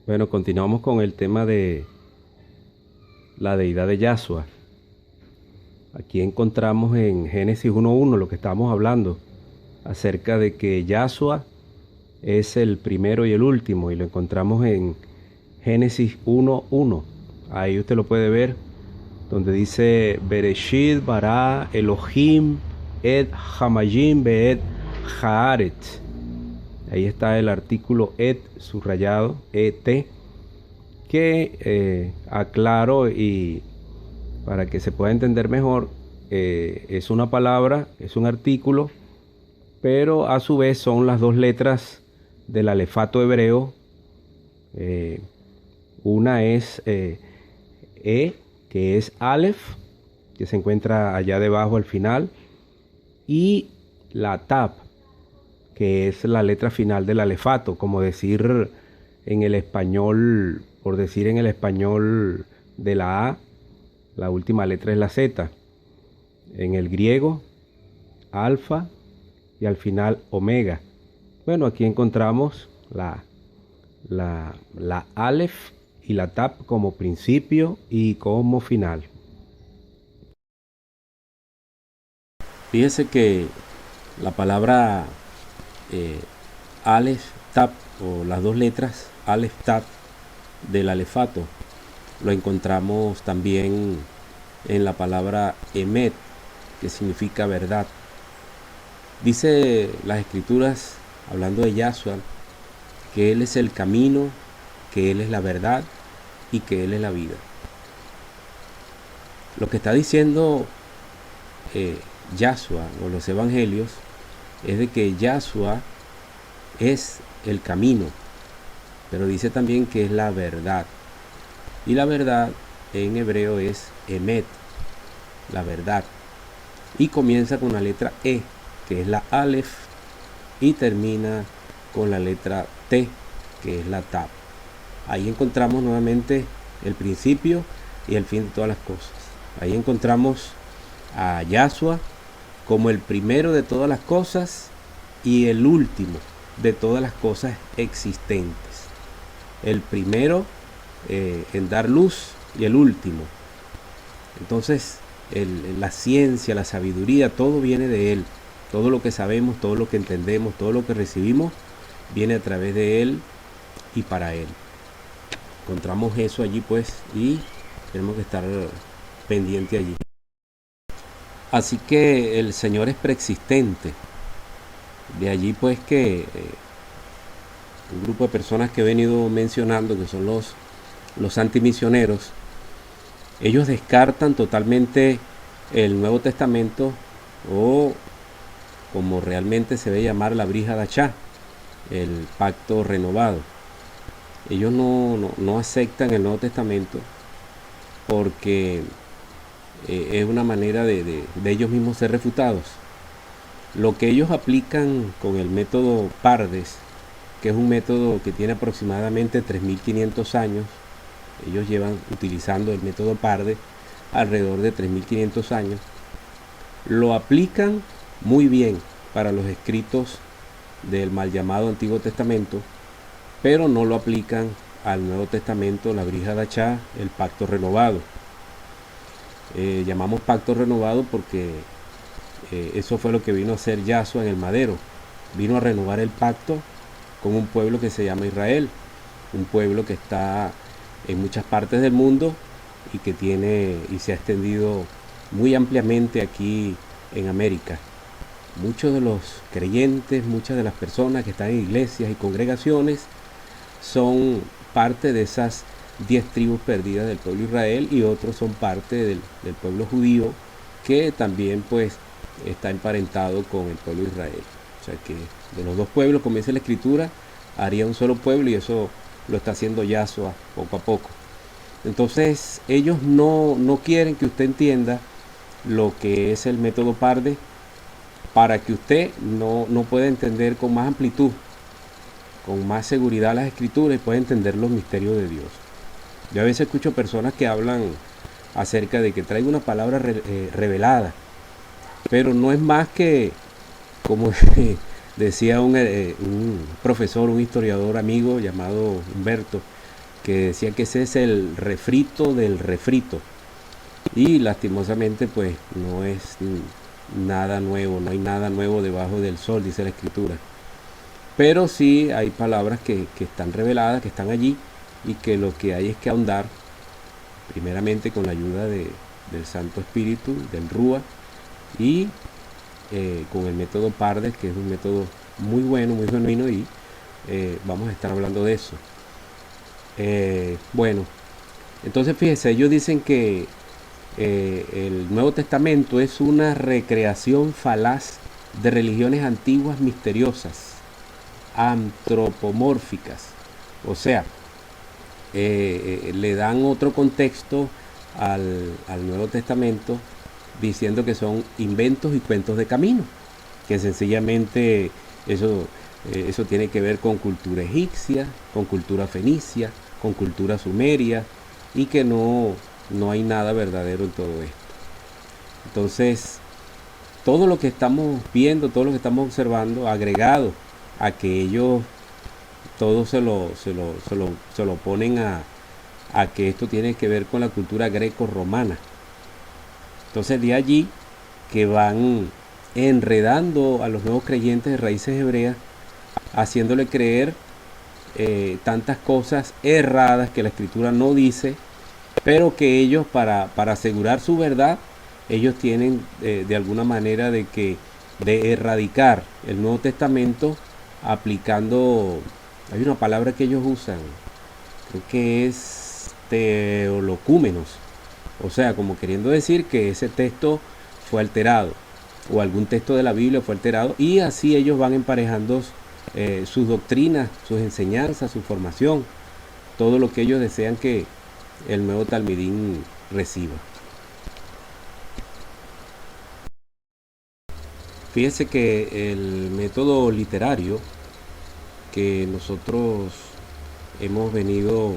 Bueno, continuamos con el tema de la deidad de Yahshua. Aquí encontramos en Génesis 1.1 lo que estamos hablando, acerca de que Yahshua es el primero y el último, y lo encontramos en Génesis 1.1. Ahí usted lo puede ver, donde dice Bereshit bara Elohim et hamayim beet haaretz. Ahí está el artículo et subrayado, et, que aclaro y para que se pueda entender mejor, es una palabra, es un artículo, pero a su vez son las dos letras del alefato hebreo. Una es que es Aleph, que se encuentra allá debajo al final, y la Tab, que es la letra final del alefato, como decir en el español, por decir en el español de la A, la última letra es la Z. En el griego, alfa, y al final omega. Bueno, aquí encontramos la Aleph y la Tab como principio y como final. Fíjese que la palabra Aleph Tab, o las dos letras Aleph Tab del alefato, lo encontramos también en la palabra Emet, que significa verdad. Dice las escrituras, hablando de Yahshua, que Él es el camino, que Él es la verdad y que Él es la vida. Lo que está diciendo Yahshua o los evangelios es de que Yahshua es el camino, pero dice también que es la verdad. Y la verdad en hebreo es Emet, la verdad. Y comienza con la letra E, que es la Aleph, y termina con la letra T, que es la Tab. Ahí encontramos nuevamente el principio y el fin de todas las cosas. Ahí encontramos a Yahshua como el primero de todas las cosas y el último de todas las cosas existentes. El primero en dar luz y el último. Entonces la ciencia, la sabiduría, todo viene de Él. Todo lo que sabemos, todo lo que entendemos, todo lo que recibimos, viene a través de Él y para Él. Encontramos eso allí pues, y tenemos que estar pendiente allí. Así que el Señor es preexistente. De allí pues que un grupo de personas que he venido mencionando, que son los antimisioneros, ellos descartan totalmente el Nuevo Testamento, o como realmente se debe llamar la Brit Hadashah, el pacto renovado. Ellos no aceptan el Nuevo Testamento porque es una manera de ellos mismos ser refutados. Lo que ellos aplican con el método Pardes, que es un método que tiene aproximadamente 3.500 años, ellos llevan utilizando el método Pardes alrededor de 3.500 años, lo aplican muy bien para los escritos del mal llamado Antiguo Testamento, pero no lo aplican al Nuevo Testamento, la Brit Hadashah, el pacto renovado. Llamamos pacto renovado porque eso fue lo que vino a hacer Yahshua en el madero. Vino a renovar el pacto con un pueblo que se llama Israel, un pueblo que está en muchas partes del mundo y que tiene y se ha extendido muy ampliamente aquí en América. Muchos de los creyentes, muchas de las personas que están en iglesias y congregaciones son parte de esas 10 tribus perdidas del pueblo de Israel, y otros son parte del pueblo judío, que también pues está emparentado con el pueblo de Israel. O sea que de los dos pueblos, como dice la escritura, haría un solo pueblo, y eso lo está haciendo Yahshua poco a poco. Entonces ellos no quieren que usted entienda lo que es el método Pardes, para que usted no pueda entender con más amplitud, con más seguridad las escrituras, y pueda entender los misterios de Dios. Yo a veces escucho personas que hablan acerca de que traigo una palabra revelada, pero no es más que, como decía un profesor, un historiador amigo llamado Humberto, que decía que ese es el refrito del refrito. Y lastimosamente pues no es nada nuevo, no hay nada nuevo debajo del sol, dice la escritura. Pero sí hay palabras que están reveladas, que están allí, y que lo que hay es que ahondar primeramente con la ayuda del Santo Espíritu, del Rúa, y con el método Pardes, que es un método muy bueno, muy genuino, y vamos a estar hablando de eso. Bueno, entonces fíjense, ellos dicen que el Nuevo Testamento es una recreación falaz de religiones antiguas misteriosas, antropomórficas. O sea, le dan otro contexto al Nuevo Testamento diciendo que son inventos y cuentos de camino, que sencillamente eso tiene que ver con cultura egipcia, con cultura fenicia, con cultura sumeria, y que no hay nada verdadero en todo esto. Entonces, todo lo que estamos viendo, todo lo que estamos observando, agregado a que ellos todo se lo ponen a que esto tiene que ver con la cultura greco-romana. Entonces, de allí que van enredando a los nuevos creyentes de raíces hebreas, haciéndole creer tantas cosas erradas que la escritura no dice, pero que ellos para asegurar su verdad, ellos tienen de alguna manera de erradicar el Nuevo Testamento aplicando, hay una palabra que ellos usan, creo que es teolocúmenos, o sea, como queriendo decir que ese texto fue alterado, o algún texto de la Biblia fue alterado, y así ellos van emparejando sus doctrinas, sus enseñanzas, su formación, todo lo que ellos desean que el nuevo Talmidín reciba. Fíjense que el método literario que nosotros hemos venido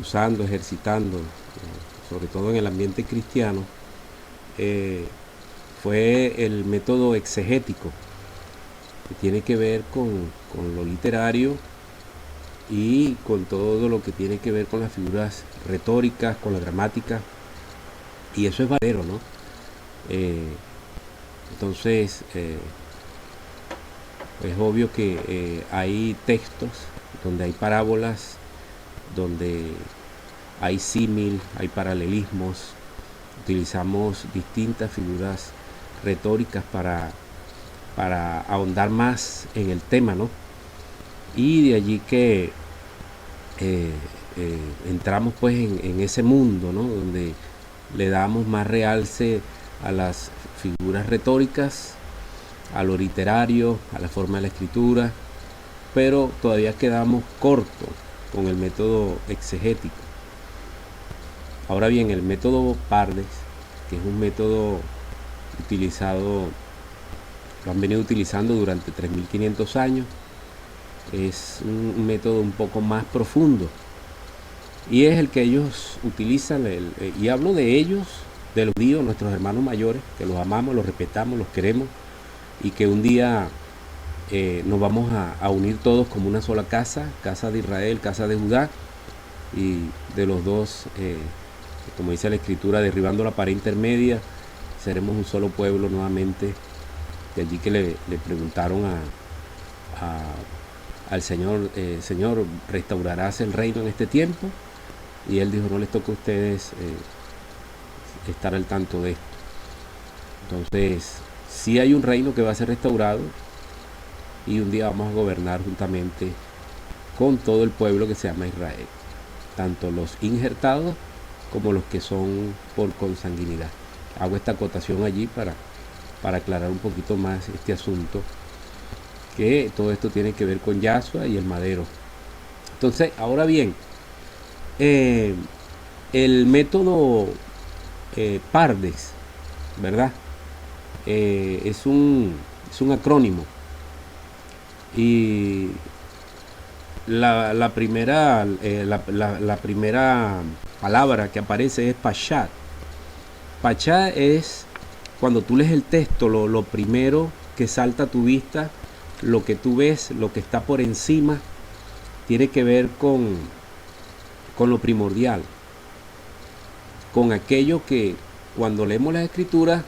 usando, ejercitando, sobre todo en el ambiente cristiano, fue el método exegético, que tiene que ver con lo literario y con todo lo que tiene que ver con las figuras retóricas, con la gramática, y eso es verdadero, ¿no? Entonces, es obvio que hay textos donde hay parábolas, donde hay símil, hay paralelismos, utilizamos distintas figuras retóricas para ahondar más en el tema, ¿no? Y de allí que entramos pues en ese mundo, ¿no? Donde le damos más realce a las figuras retóricas, a lo literario, a la forma de la escritura, pero todavía quedamos cortos con el método exegético. Ahora bien, el método Pardes, que es un método utilizado, lo han venido utilizando durante 3500 años, es un método un poco más profundo, y es el que ellos utilizan, y hablo de ellos, de los judíos, nuestros hermanos mayores, que los amamos, los respetamos, los queremos, y que un día nos vamos a unir todos como una sola casa, casa de Israel, casa de Judá, y de los dos, como dice la escritura, derribando la pared intermedia, seremos un solo pueblo nuevamente. De allí que le preguntaron al Señor, Señor, ¿restaurarás el reino en este tiempo? Y él dijo, no les toca a ustedes estar al tanto de esto. Entonces, sí hay un reino que va a ser restaurado, y un día vamos a gobernar juntamente con todo el pueblo que se llama Israel, tanto los injertados como los que son por consanguinidad. Hago esta acotación allí para aclarar un poquito más este asunto, que todo esto tiene que ver con Yahshua y el madero. Entonces, ahora bien, el método Pardes, ¿verdad? Es un acrónimo, y la primera palabra que aparece es Pachat. Pachat es cuando tú lees el texto, lo primero que salta a tu vista, lo que tú ves, lo que está por encima, tiene que ver con con lo primordial, con aquello que cuando leemos las escrituras,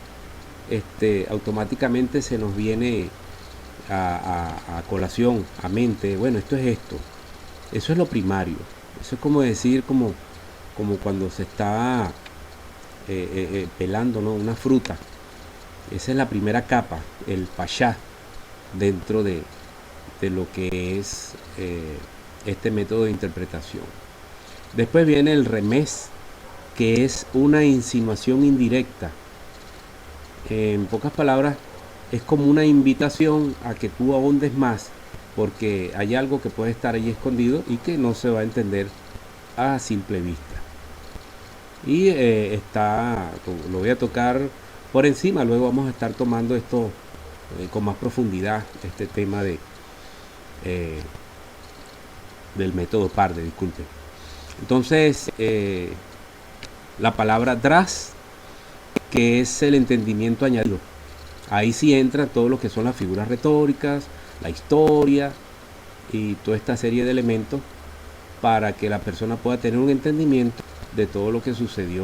automáticamente se nos viene a colación, a mente, bueno, esto es esto. Eso es lo primario. Eso es como decir, como cuando se está pelando, ¿no?, una fruta. Esa es la primera capa, el pashá, dentro de lo que es este método de interpretación. Después viene el remés, que es una insinuación indirecta. En pocas palabras, es como una invitación a que tú ahondes más, porque hay algo que puede estar ahí escondido y que no se va a entender a simple vista. Y lo voy a tocar por encima, luego vamos a estar tomando esto con más profundidad, este tema del método Parde, disculpe. Entonces, la palabra dras, que es el entendimiento añadido. Ahí sí entra todo lo que son las figuras retóricas, la historia y toda esta serie de elementos para que la persona pueda tener un entendimiento de todo lo que sucedió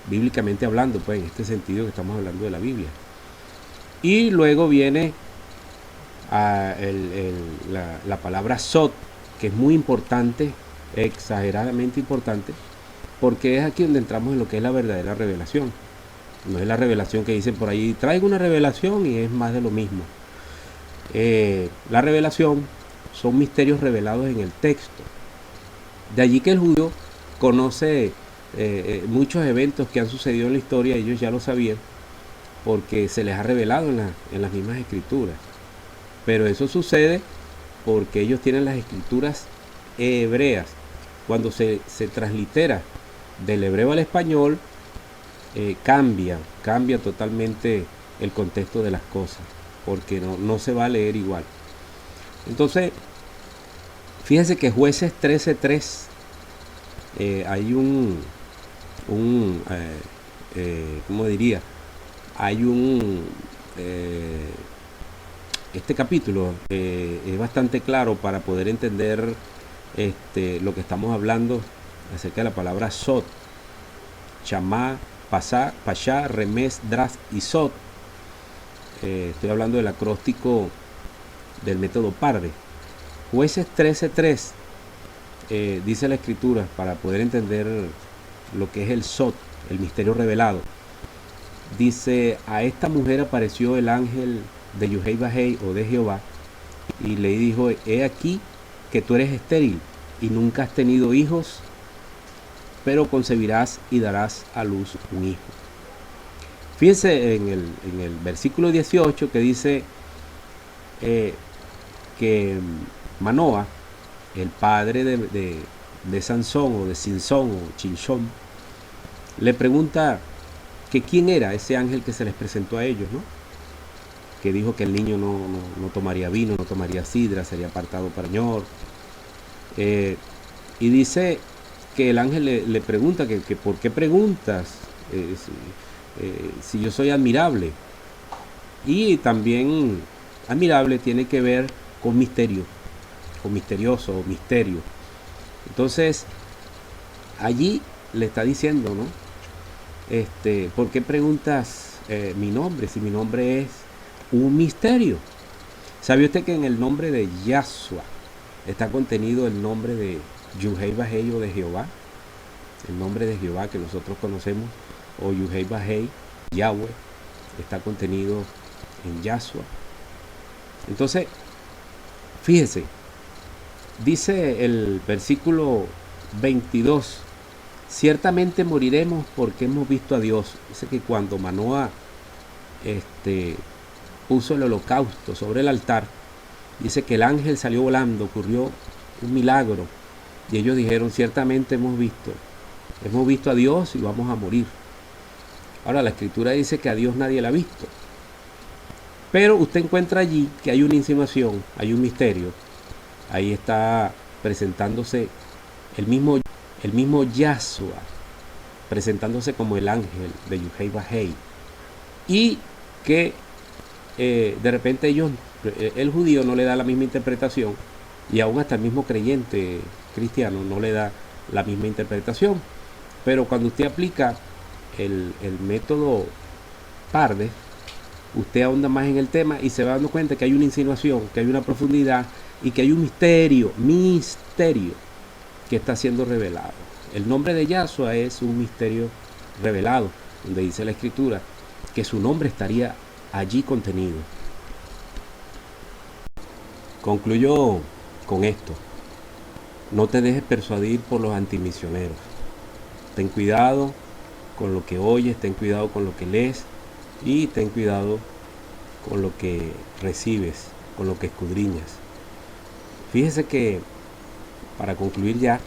bíblicamente hablando, pues en este sentido que estamos hablando de la Biblia. Y luego viene la palabra sot, que es muy importante, exageradamente importante, porque es aquí donde entramos en lo que es la verdadera revelación. No es la revelación que dicen por ahí, traigo una revelación y es más de lo mismo. La revelación son misterios revelados en el texto. De allí que el judío conoce muchos eventos que han sucedido en la historia, ellos ya lo sabían, porque se les ha revelado en las mismas escrituras. Pero eso sucede porque ellos tienen las escrituras hebreas. Cuando se translitera del hebreo al español, cambia totalmente el contexto de las cosas, porque no se va a leer igual. Entonces, fíjense que Jueces 13:3, hay ¿cómo diría? Hay este capítulo es bastante claro para poder entender lo que estamos hablando acerca de la palabra sot, chamá, pashá, remés, dras y sot. Estoy hablando del acróstico del método Parde. Jueces 13:3 dice la escritura, para poder entender lo que es el sot, el misterio revelado. Dice, a esta mujer apareció el ángel de Yuhei Bajei, o de Jehová, y le dijo, he aquí que tú eres estéril y nunca has tenido hijos, pero concebirás y darás a luz un hijo. Fíjense en el versículo 18 que dice que Manoa, el padre de Sansón, o de Sinsón, o Chinchón, le pregunta que quién era ese ángel que se les presentó a ellos, ¿no? Que dijo que el niño no tomaría vino, no tomaría sidra, sería apartado para el Señor. Y dice que el ángel le pregunta que por qué preguntas si yo soy admirable. Y también admirable tiene que ver con misterio, con misterioso o misterio. Entonces allí le está diciendo, ¿no? ¿Por qué preguntas mi nombre si mi nombre es un misterio? ¿Sabe usted que en el nombre de Yahshua está contenido el nombre de Yuhei Bajei, o de Jehová? El nombre de Jehová que nosotros conocemos, o Yuhei Bajei, Yahweh, está contenido en Yahshua. Entonces, fíjese, dice el versículo 22, ciertamente moriremos porque hemos visto a Dios. Dice que cuando Manoa puso el holocausto sobre el altar, dice que el ángel salió volando, ocurrió un milagro, y ellos dijeron, ciertamente hemos visto a Dios y vamos a morir. Ahora la escritura dice que a Dios nadie la ha visto, pero usted encuentra allí que hay una insinuación, hay un misterio. Ahí está presentándose el mismo Yahshua, presentándose como el ángel de Yuhei Bajei, y que de repente el judío no le da la misma interpretación Y aún hasta el mismo creyente cristiano no le da la misma interpretación. Pero cuando usted aplica el método Pardes, usted ahonda más en el tema y se va dando cuenta que hay una insinuación, que hay una profundidad y que hay un misterio que está siendo revelado. El nombre de Yahshua es un misterio revelado, donde dice la Escritura que su nombre estaría allí contenido. Concluyo con esto: no te dejes persuadir por los antimisioneros. Ten cuidado con lo que oyes, ten cuidado con lo que lees y ten cuidado con lo que recibes, con lo que escudriñas. Fíjese que, para concluir ya,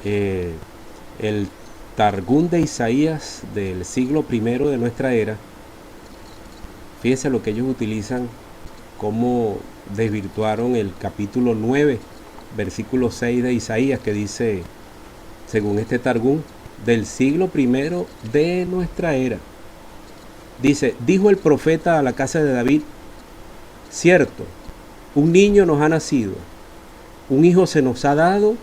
el Targum de Isaías del siglo I de nuestra era, fíjese lo que ellos utilizan, cómo desvirtuaron el capítulo 9, versículo 6 de Isaías, que dice, según este Targum, del siglo I de nuestra era. Dice: dijo el profeta a la casa de David: cierto, un niño nos ha nacido, un hijo se nos ha dado,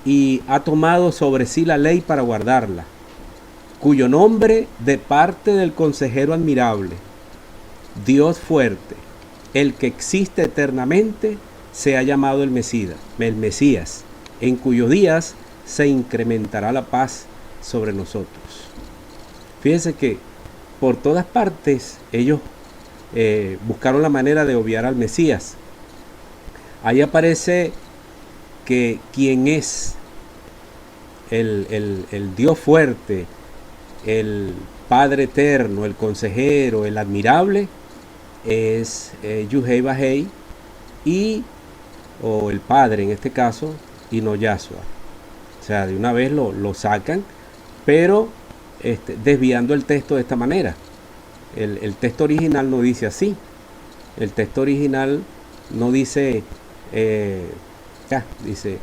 y ha tomado sobre sí la ley para guardarla, cuyo nombre de parte del consejero admirable, Dios fuerte, el que existe eternamente, se ha llamado el Mesías, en cuyos días se incrementará la paz sobre nosotros. Fíjense que por todas partes ellos buscaron la manera de obviar al Mesías. Ahí aparece que quien es el Dios fuerte, el Padre eterno, el consejero, el admirable, es Yuhei Bahei, o el Padre en este caso, y no Yahshua. O sea, de una vez lo sacan, pero desviando el texto de esta manera. El texto original no dice así. El texto original no dice, dice,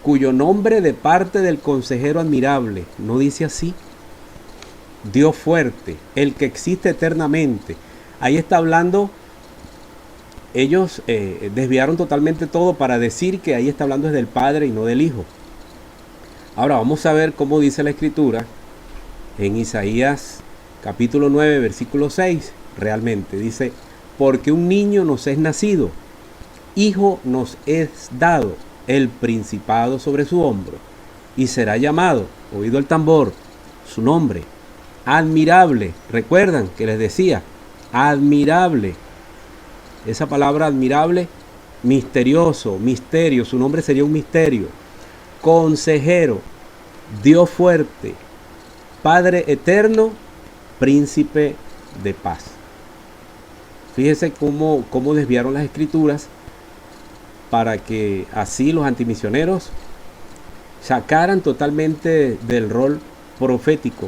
cuyo nombre de parte del consejero admirable, no dice así. Dios fuerte, el que existe eternamente. Ahí está hablando, ellos desviaron totalmente todo para decir que ahí está hablando es del Padre y no del Hijo. Ahora vamos a ver cómo dice la Escritura en Isaías capítulo 9, versículo 6. Realmente dice: porque un niño nos es nacido, hijo nos es dado, el principado sobre su hombro, y será llamado, oído el tambor, su nombre, admirable. Recuerdan que les decía, admirable. Esa palabra admirable, misterioso, misterio, su nombre sería un misterio. Consejero, Dios fuerte, Padre eterno, príncipe de paz. Fíjese cómo desviaron las escrituras para que así los antimisioneros sacaran totalmente del rol profético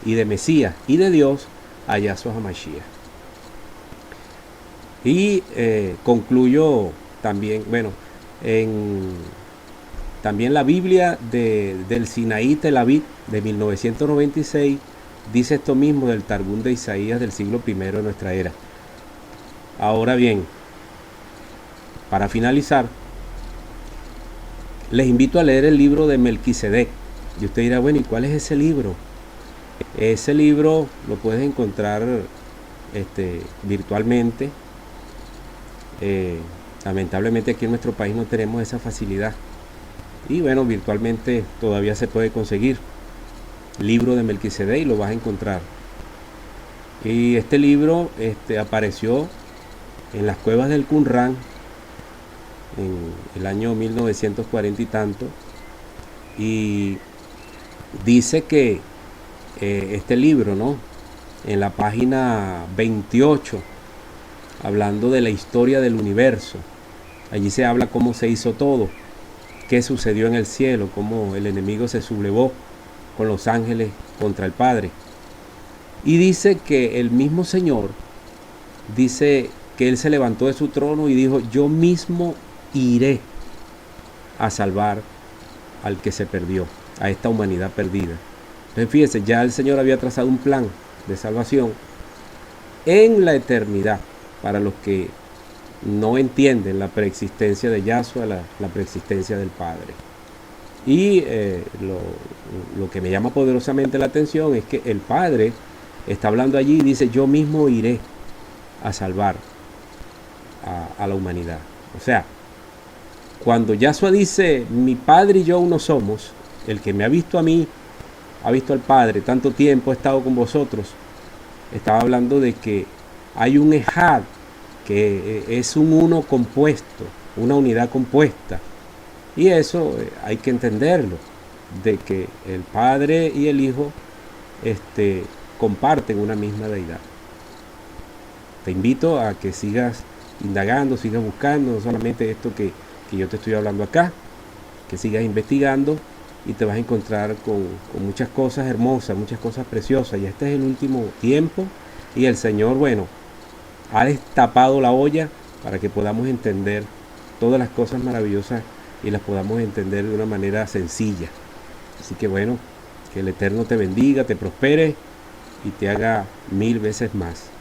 y de Mesías y de Dios a Yahshua HaMashiach. Y concluyo también, también la Biblia del Sinaí Tel Aviv de 1996 dice esto mismo del Targum de Isaías del siglo I de nuestra era. Ahora bien, para finalizar, les invito a leer el libro de Melquisedec. Y usted dirá, bueno, ¿y cuál es ese libro? Ese libro lo puedes encontrar virtualmente. Lamentablemente aquí en nuestro país no tenemos esa facilidad. Y bueno, virtualmente todavía se puede conseguir. Libro de Melquisedec y lo vas a encontrar. Y este libro apareció en las cuevas del Qumran en el año 1940 y tanto, y dice que este libro, ¿no?, en la página 28, hablando de la historia del universo, allí se habla cómo se hizo todo, qué sucedió en el cielo, cómo el enemigo se sublevó con los ángeles contra el Padre, y dice que el mismo Señor, dice que Él se levantó de su trono y dijo: yo mismo iré a salvar al que se perdió, a esta humanidad perdida. Entonces fíjese, ya el Señor había trazado un plan de salvación en la eternidad para los que no entienden la preexistencia de Yahshua, la preexistencia del Padre. Y lo que me llama poderosamente la atención es que el Padre está hablando allí y dice, yo mismo iré a salvar a la humanidad. O sea, cuando Yahshua dice, mi Padre y yo uno somos, el que me ha visto a mí, ha visto al Padre, tanto tiempo he estado con vosotros, estaba hablando de que hay un ejad, que es un uno compuesto, una unidad compuesta. Y eso hay que entenderlo, de que el Padre y el Hijo comparten una misma deidad. Te invito a que sigas indagando, sigas buscando, no solamente esto que yo te estoy hablando acá, que sigas investigando y te vas a encontrar con muchas cosas hermosas, muchas cosas preciosas. Y este es el último tiempo y el Señor, bueno, ha destapado la olla para que podamos entender todas las cosas maravillosas y las podamos entender de una manera sencilla. Así que bueno, que el Eterno te bendiga, te prospere y te haga 1000 veces más.